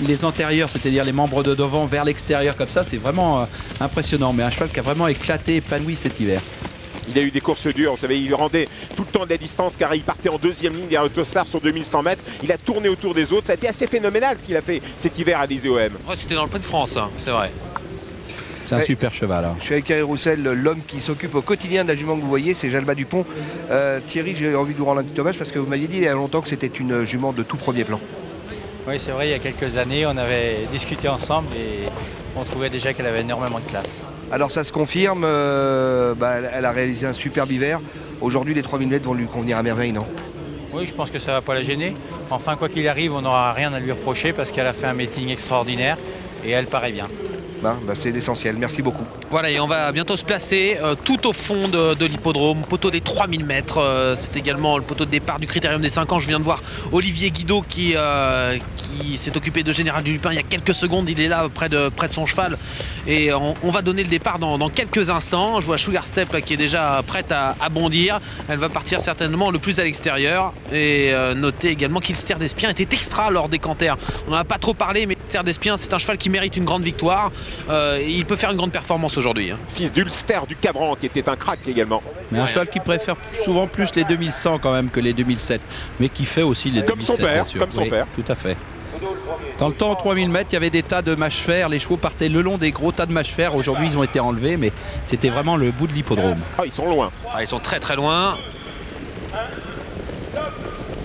les antérieurs, c'est-à-dire les membres de devant vers l'extérieur comme ça, c'est vraiment impressionnant. Mais un cheval qui a vraiment éclaté, épanoui cet hiver. Il a eu des courses dures, vous savez, il rendait tout le temps de la distance car il partait en deuxième ligne vers Autostar sur 2100 mètres. Il a tourné autour des autres, ça a été assez phénoménal ce qu'il a fait cet hiver à l'Elysée-OM. Ouais, c'était dans le Prix de France, hein, c'est vrai. C'est un super cheval. Hein. Je suis avec Thierry Roussel, l'homme qui s'occupe au quotidien de la jument que vous voyez, c'est Jalba Dupont. Thierry, j'ai envie de vous rendre un petit hommage parce que vous m'aviez dit il y a longtemps que c'était une jument de tout premier plan. Oui, c'est vrai, il y a quelques années, on avait discuté ensemble et on trouvait déjà qu'elle avait énormément de classe. Alors ça se confirme, elle a réalisé un superbe hiver. Aujourd'hui, les 3000 mètres vont lui convenir à merveille, non? Oui, je pense que ça ne va pas la gêner. Enfin, quoi qu'il arrive, on n'aura rien à lui reprocher parce qu'elle a fait un meeting extraordinaire et elle paraît bien. C'est l'essentiel, merci beaucoup. Voilà, et on va bientôt se placer tout au fond de l'hippodrome, poteau des 3000 mètres. C'est également le poteau de départ du Critérium des 5 ans. Je viens de voir Olivier Guido qui s'est occupé de Général du Lupin il y a quelques secondes. Il est là près de son cheval. Et on va donner le départ dans quelques instants. Je vois Sugar Step là, qui est déjà prête à bondir. Elle va partir certainement le plus à l'extérieur. Et notez également qu'Ilster d'Espien était extra lors des canters. On n'en a pas trop parlé, mais Ilster d'Espien, c'est un cheval qui mérite une grande victoire. Il peut faire une grande performance aujourd'hui. Hein. Fils d'Ulster du Cabran qui était un crack également. Mais un cheval qui préfère souvent plus les 2100 quand même que les 2007. Mais qui fait aussi les 2007 bien sûr. Comme son père. Tout à fait. Dans le temps, 3000 mètres, il y avait des tas de mâches-fer. Les chevaux partaient le long des gros tas de mâches-fer. Aujourd'hui, ils ont été enlevés, mais c'était vraiment le bout de l'hippodrome. Ah, ils sont loin. Ah, ils sont très très loin.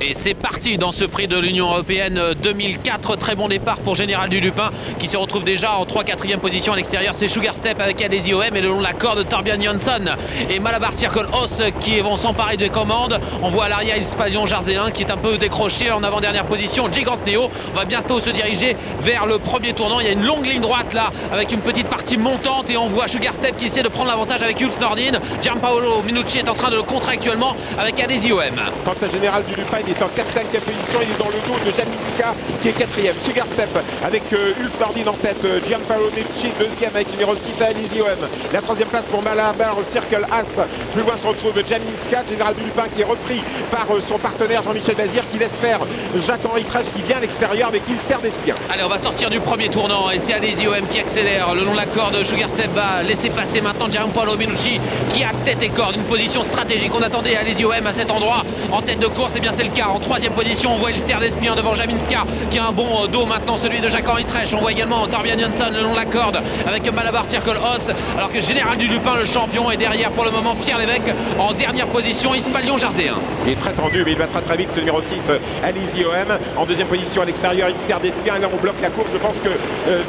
Et c'est parti dans ce prix de l'Union Européenne 2004. Très bon départ pour Général du Lupin qui se retrouve déjà en 3-4e position à l'extérieur. C'est Sugar Step avec Adesi-OM et le long de la corde Torbjörn Jansson et Malabar Circle Os qui vont s'emparer des commandes. On voit à l'arrière Ispalion Jarzéen qui est un peu décroché en avant-dernière position. Gigant Neo va bientôt se diriger vers le premier tournant. Il y a une longue ligne droite là avec une petite partie montante et on voit Sugar Step qui essaie de prendre l'avantage avec Ulf Nordin. Gianpaolo Minucci est en train de le contrer actuellement avec Adesi-OM. Quant à Général du Lupin, il est en 4-5e position, il est dans le dos de Jaminska qui est 4e. Sugar Step avec Ulf Nordin en tête, Gianpaolo Minucci 2e avec numéro 6 à Adesi-OM. La 3e place pour Malabar Circle As. Plus loin se retrouve Jaminska, Général du Lupin qui est repris par son partenaire Jean-Michel Bazir qui laisse faire Jacques-Henri Trèche qui vient à l'extérieur avec Ilster d'Espien. Allez, on va sortir du premier tournant et c'est Adesi-OM qui accélère le long de la corde. Sugar Step va laisser passer maintenant Gianpaolo Minucci qui a tête et corde, une position stratégique. On attendait Adesi-OM à cet endroit en tête de course, et bien c'est le cas. En 3e position, on voit Ilster d'Espien devant Jaminska qui a un bon dos maintenant, celui de Jacques-Henri Trèche. On voit également Torbjörn Jansson le long de la corde avec Malabar Circle Os, alors que Général du Lupin, le champion, est derrière pour le moment. Pierre Lévesque en dernière position, Ispalion Jarzéen. Il est très tendu, mais il va très vite, ce numéro 6, Adesi-OM. En 2e position à l'extérieur, Ilster d'Espien. Là, on bloque la course. Je pense que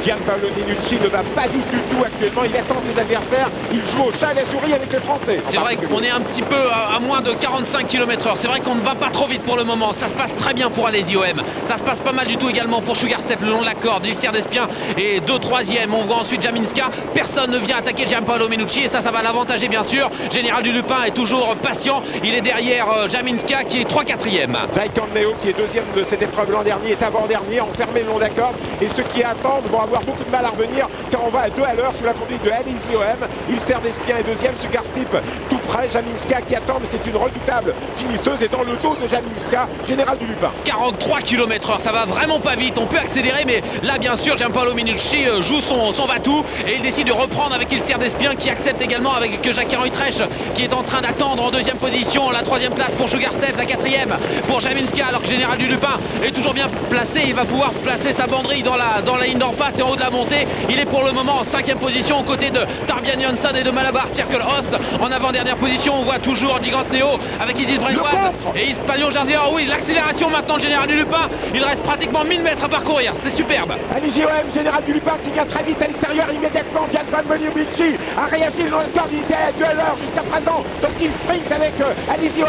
Gianpaolo Minucci ne va pas vite du tout actuellement. Il attend ses adversaires. Il joue au chat et la souris avec les Français. C'est vrai qu'on est un petit peu à moins de 45 km/h. C'est vrai qu'on ne va pas trop vite pour le moment. Ça se passe très bien pour Adesi-OM. Ça se passe pas mal du tout également pour Sugar Step le long de la corde. Ilster d'Espien est 2-3e. On voit ensuite Jaminska. Personne ne vient attaquer Gianpaolo Minucci et ça va l'avantager bien sûr. Général du Lupin est toujours patient. Il est derrière Jaminska qui est 3-4e. Jaikan Neo qui est 2e de cette épreuve l'an dernier est avant-dernier, enfermé le long de la corde. Et ceux qui attendent vont avoir beaucoup de mal à revenir car on va à 2 à l'heure sous la conduite de Adesi-OM. Ilster d'Espien est 2e. Sugar Step tout près. Jaminska qui attend, mais c'est une redoutable finisseuse et dans le dos de Jaminska, Général du Lupin. 43 km/h, ça va vraiment pas vite. On peut accélérer, mais là bien sûr Gianpaolo Minucci joue son va-tout et il décide de reprendre avec Ilster d'Espien qui accepte également avec Jacques-Henri Trèche qui est en train d'attendre en 2e position. La 3e place pour Sugar Step, la 4e pour Jaminska, alors que Général du Lupin est toujours bien placé. Il va pouvoir placer sa banderille dans la ligne d'en face et en haut de la montée. Il est pour le moment en 5e position aux côtés de Torbjörn Jansson et de Malabar Circle Os. En avant-dernière position, on voit toujours Gigant Neo avec Isis Brennoise et Ispalion Jarzéen. Oui, l'accélération maintenant de Général du Lupin. Il reste pratiquement 1000 mètres à parcourir. C'est superbe. Adesi-OM, Général du Lupin qui vient très vite à l'extérieur immédiatement. Gianpaolo Minucci a réagi le long de la corde. Il était à 2 à l'heure jusqu'à présent. Donc il sprint avec Adesi-OM.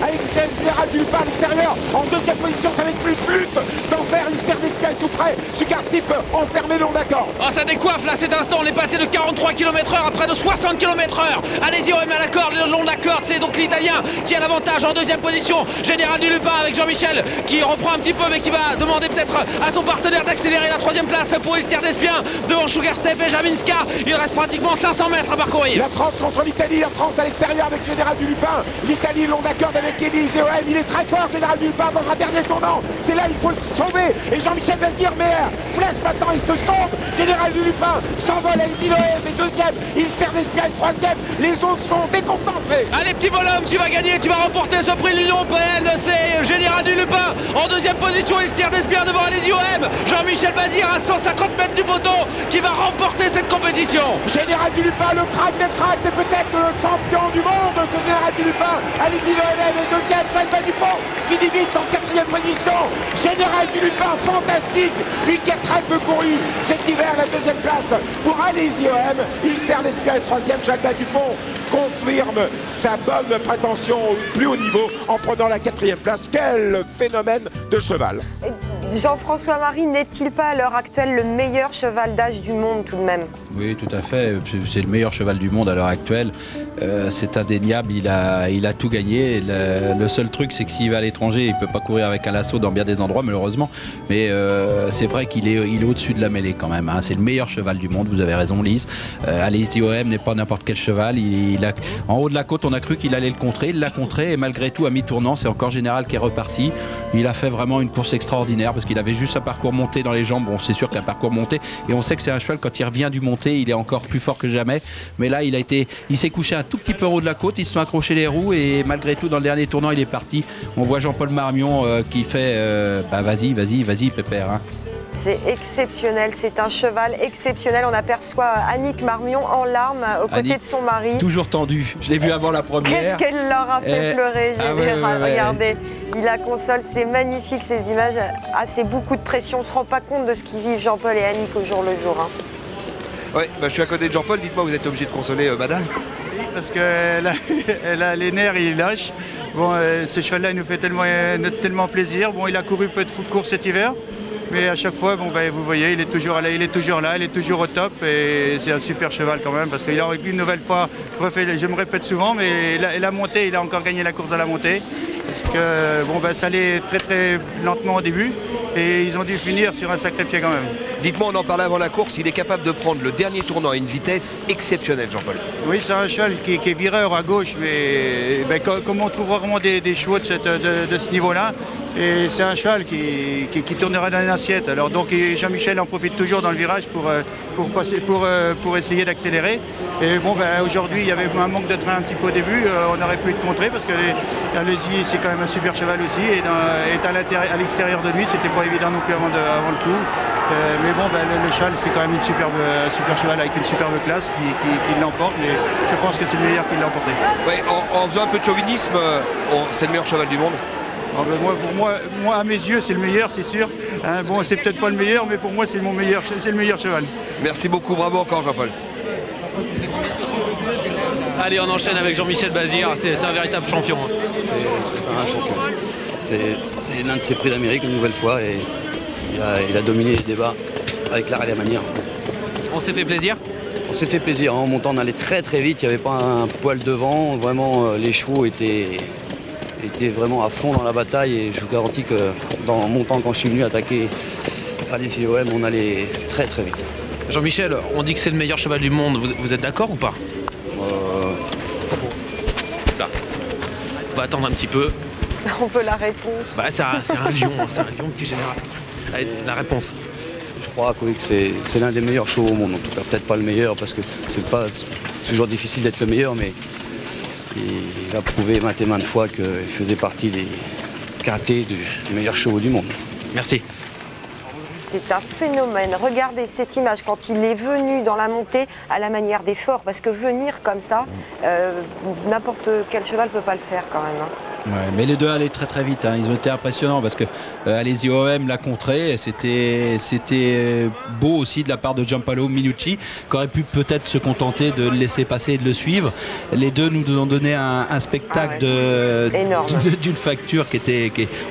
Avec Général du Lupin à l'extérieur. En 2e position, ça va être plus lutte d'enfer. Ilster d'Espien tout près. Sugar Step enfermé le long de la corde. Oh, ça décoiffe là cet instant. On est passé de 43 km/h à près de 60 km/h. Adesi-OM à la corde, le long de la corde. C'est donc l'Italien qui a l'avantage en 2e position. Général du Lupin avec Jean-Michel qui reprend un petit peu mais qui va demander peut-être à son partenaire d'accélérer. La 3e place pour Ilster d'Espien devant Sugar Step et Jaminska. Il reste pratiquement 500 mètres à parcourir. La France contre l'Italie, la France à l'extérieur avec Général du Lupin. L'Italie long d'accord avec Adesi-OM. Il est très fort Général du Lupin dans un dernier tournant. C'est là il faut le sauver. Et Jean-Michel Bazir, mais Flèche maintenant, il se sonde. Général du Lupin s'envole, Alizé Lohem est deuxième, Ilster d'Espia est troisième. Les autres sont décontenancés. Allez, petit bonhomme, tu vas gagner, tu vas remporter ce prix de l'Union européenne. C'est Général du Lupin en deuxième position, Ilster d'Espia devant Alizé Lohem. Jean-Michel Bazir à 150 mètres du poteau qui va remporter cette compétition. Général du Lupin, le crack des cracks, c'est peut-être le champion du monde, ce Général du Lupin. Alizé Lohem est deuxième, Jalbert Dupont finit vite en quatrième position. Général du Lupin, fantastique, lui qui a très peu couru cet hiver, la deuxième place pour Alizé Lohem. Ilster d'Espia est troisième, Jalbert Dupont confirme sa bonne prétention au plus haut niveau en prenant la quatrième place. Quel phénomène de cheval! Jean-François Marie n'est-il pas à l'heure actuelle le meilleur cheval d'âge du monde tout de même? Oui, tout à fait. C'est le meilleur cheval du monde à l'heure actuelle. C'est indéniable. Il a tout gagné. Le seul truc, c'est que s'il va à l'étranger, il ne peut pas courir avec un lasso dans bien des endroits, malheureusement. Mais c'est vrai qu'il est au-dessus de la mêlée quand même. Hein. C'est le meilleur cheval du monde. Vous avez raison, Lise. Alizé Lohem n'est pas n'importe quel cheval. En haut de la côte, on a cru qu'il allait le contrer. Il l'a contré et malgré tout, à mi-tournant, c'est encore Général qui est reparti. Il a fait vraiment une course extraordinaire parce qu'il avait juste un parcours monté dans les jambes. Bon, c'est sûr qu'un parcours monté, et on sait que c'est un cheval, quand il revient du monté, il est encore plus fort que jamais. Mais là, il s'est couché un tout petit peu en haut de la côte, ils se sont accrochés les roues et malgré tout, dans le dernier tournant, il est parti. On voit Jean-Paul Marmion qui fait vas-y, Pépère. Hein. C'est exceptionnel, c'est un cheval exceptionnel. On aperçoit Annick Marmion en larmes aux côtés de son mari. Toujours tendu, je l'ai vu avant la première. Qu'est-ce qu'elle leur a fait pleurer, regardez. Il la console, c'est magnifique ces images. Ah, c'est beaucoup de pression, on ne se rend pas compte de ce qu'ils vivent Jean-Paul et Annick au jour le jour. Hein. Ouais, je suis à côté de Jean-Paul, dites-moi, vous êtes obligé de consoler madame? Oui, parce qu'elle a les nerfs, il lâche. Bon, ce cheval-là, il nous fait tellement plaisir. Bon, il a couru peu de courses cet hiver. Mais à chaque fois, vous voyez, il est toujours là, il est toujours au top et c'est un super cheval quand même parce qu'il a une nouvelle fois refait, je me répète souvent, mais la montée, il a encore gagné la course à la montée parce que ça allait très très lentement au début et ils ont dû finir sur un sacré pied quand même. Dites-moi, on en parlait avant la course, il est capable de prendre le dernier tournant à une vitesse exceptionnelle, Jean-Paul. Oui, c'est un cheval qui est vireur à gauche, mais comme on trouve rarement des chevaux de ce niveau-là, et c'est un cheval qui tournera dans une assiette. Alors donc Jean-Michel en profite toujours dans le virage pour essayer d'accélérer. Et aujourd'hui il y avait un manque de train un petit peu au début, on aurait pu être contré parce que Alizé c'est quand même un super cheval aussi et à l'extérieur de lui c'était pas évident non plus avant le coup. Mais le cheval c'est quand même un super cheval avec une superbe classe qui l'emporte, mais je pense que c'est le meilleur qui l'a emporté. Ouais, en faisant un peu de chauvinisme, c'est le meilleur cheval du monde. Moi, à mes yeux, c'est le meilleur, c'est sûr. Hein, bon, c'est peut-être pas le meilleur, mais pour moi, c'est le meilleur cheval. Merci beaucoup, bravo encore, Jean-Paul. Allez, on enchaîne avec Jean-Michel Bazir, c'est un véritable champion. C'est pas un champion. C'est l'un de ses prix d'Amérique une nouvelle fois et il a dominé les débats avec l'art et la manière. On s'est fait plaisir? On s'est fait plaisir, en montant on allait très très vite, il n'y avait pas un poil devant, vraiment les chevaux étaient vraiment à fond dans la bataille et je vous garantis que dans mon temps quand je suis venu attaquer Alizé Lohem, on allait très très vite. Jean-Michel, on dit que c'est le meilleur cheval du monde, vous êtes d'accord ou pas? Là. On va attendre un petit peu. On veut la réponse. C'est un lion, c'est un lion petit général. Allez, la réponse. Je crois que oui, que c'est l'un des meilleurs chevaux au monde, en tout cas peut-être pas le meilleur parce que c'est toujours difficile d'être le meilleur, mais il a prouvé maintes et maintes fois qu'il faisait partie des quintés des meilleurs chevaux du monde. Merci. C'est un phénomène. Regardez cette image quand il est venu dans la montée à la manière des forts, parce que venir comme ça, n'importe quel cheval ne peut pas le faire quand même. Hein. Ouais, mais les deux allaient très très vite, hein. Ils ont été impressionnants parce que Alizé Lohem l'a contré. C'était beau aussi de la part de Giampaolo Minucci qui aurait pu peut-être se contenter de le laisser passer et de le suivre. Les deux nous ont donné un spectacle d'une facture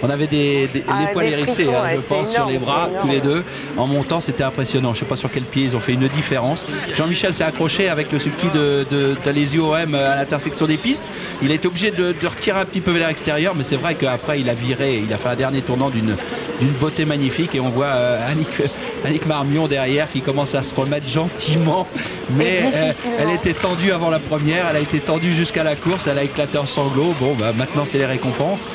on avait les poils hérissés, hein, je pense, sur les bras, tous les deux. En montant, c'était impressionnant. Je ne sais pas sur quel pied ils ont fait une différence. Jean-Michel s'est accroché avec le sulky d'Alizé Lohem à l'intersection des pistes. Il a été obligé de retirer un petit peu vers l'extérieur, mais c'est vrai qu'après il a viré, il a fait un dernier tournant d'une beauté magnifique et on voit Annick Marmion derrière qui commence à se remettre gentiment, mais elle était tendue avant la première, elle a été tendue jusqu'à la course, elle a éclaté en sanglots. Bon, maintenant c'est les récompenses.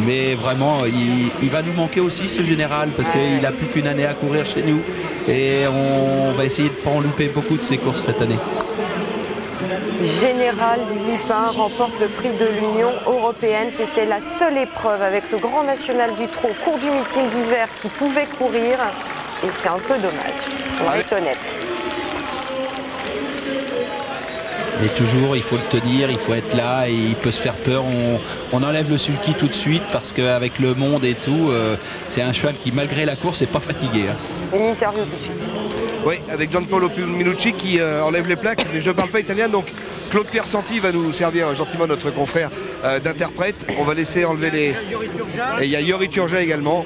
Mais vraiment, il va nous manquer aussi ce général parce qu'il n'a plus qu'une année à courir chez nous. Et on va essayer de ne pas en louper beaucoup de ses courses cette année. Général du Lipin remporte le prix de l'Union européenne. C'était la seule épreuve avec le Grand National du Trot, cours du meeting d'hiver qui pouvait courir. Et c'est un peu dommage, on va être honnête. Et toujours, il faut le tenir, il faut être là et il peut se faire peur. On enlève le sulky tout de suite parce qu'avec le monde et tout, c'est un cheval qui, malgré la course, n'est pas fatigué. Une interview tout de suite. Oui, avec Gianpaolo Minucci qui enlève les plaques. Mais je ne parle pas italien, donc Claude Piersanti va nous servir gentiment, notre confrère d'interprète. On va laisser enlever les... Et il y a Yori Turja également.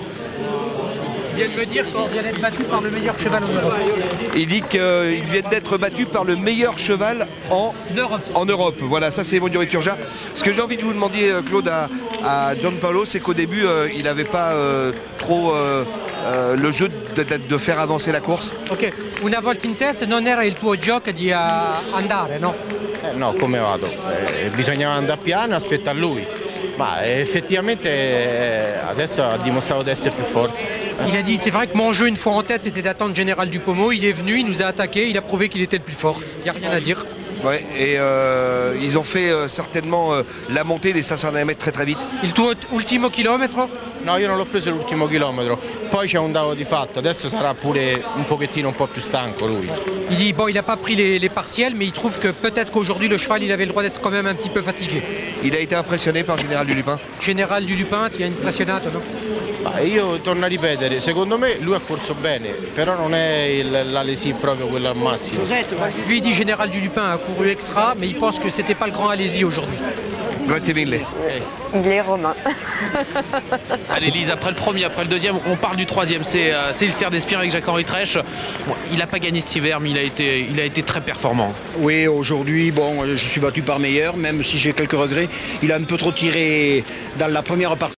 Il vient de me dire qu'on vient d'être battu par le meilleur cheval en Europe. Il dit qu'il vient d'être battu par le meilleur cheval en Europe. Voilà, ça c'est Yori Turja. Ce que j'ai envie de vous demander, Claude, à Gianpaolo, c'est qu'au début, il n'avait pas trop le jeu de faire avancer la course. Ok, una volta in testa non era il tuo gioco di andare, no? No, come vado? Bisognava andare piano e aspettare lui. Ma effettivamente adesso ha dimostrato di essere più forte. Il a dit, c'est vrai que mon jeu une fois en tête c'était d'attendre Général Dupomo, il est venu, il nous a attaqué, il a prouvé qu'il était le plus fort, il n'y a rien à dire. Ouais, et ils ont fait certainement la montée des 500 mètres très très vite. Il tuo ultimo chilometro? No, io non l'ho preso l'ultimo chilometro, poi c'è un dato di fatto, adesso sarà pure un pochettino un po' più stanco lui. Il dit, bon, il n'a pas pris les partiels, mais il trouve que peut-être qu'aujourd'hui le cheval il avait le droit d'être quand même un petit peu fatigué. Il a été impressionné par Général du Lupin. Général du Lupin, ti ha impressionato, no? Io torno a ripetere, secondo me lui ha corso bene, però non è la lesive proprio quella al massimo. Lui il dit Général du Lupin a couru extra, mais il pense que c'était pas le grand Alési aujourd'hui. Grazie mille. Il est romain. Allez Lise, après le premier, après le deuxième, on parle du troisième, c'est Ilster d'Espien avec Jacques-Henri Trèche. Bon, il n'a pas gagné cet hiver, mais il a été très performant. Oui, aujourd'hui, bon, je suis battu par meilleur, même si j'ai quelques regrets. Il a un peu trop tiré dans la première partie.